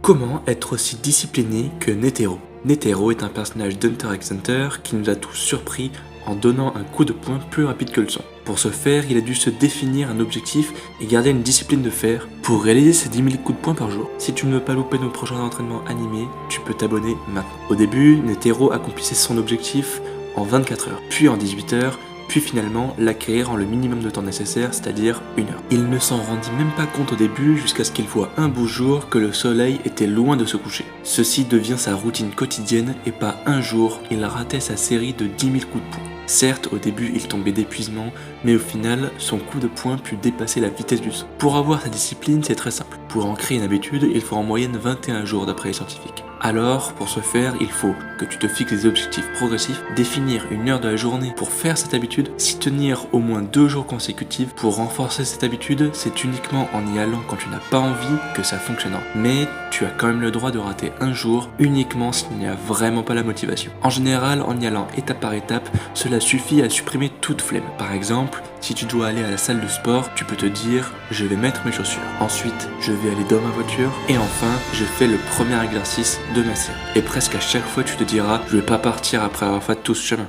Comment être aussi discipliné que Netero? Netero est un personnage d'Hunter x Hunter qui nous a tous surpris en donnant un coup de poing plus rapide que le son. Pour ce faire, il a dû se définir un objectif et garder une discipline de fer pour réaliser ses 10 000 coups de poing par jour. Si tu ne veux pas louper nos prochains entraînements animés, tu peux t'abonner maintenant. Au début, Netero accomplissait son objectif en 24 heures, puis en 18 heures, puis finalement l'acquérir en le minimum de temps nécessaire, c'est-à-dire 1 heure. Il ne s'en rendit même pas compte au début jusqu'à ce qu'il voit un beau jour que le soleil était loin de se coucher. Ceci devient sa routine quotidienne et pas un jour il ratait sa série de 10 000 coups de poing. Certes, au début il tombait d'épuisement, mais au final, son coup de poing put dépasser la vitesse du son. Pour avoir sa discipline, c'est très simple. Pour en créer une habitude, il faut en moyenne 21 jours d'après les scientifiques. Alors, pour ce faire, il faut que tu te fixes des objectifs progressifs, définir une heure de la journée pour faire cette habitude, s'y tenir au moins 2 jours consécutifs. Pour renforcer cette habitude, c'est uniquement en y allant quand tu n'as pas envie que ça fonctionnera. Mais tu as quand même le droit de rater un jour uniquement s'il n'y a vraiment pas la motivation. En général, en y allant étape par étape, cela suffit à supprimer toute flemme. Par exemple, si tu dois aller à la salle de sport, tu peux te dire « je vais mettre mes chaussures ». Ensuite, je vais aller dans ma voiture. Et enfin, je fais le premier exercice de ma série. Et presque à chaque fois, tu te diras « je vais pas partir après avoir fait tout ce chemin ».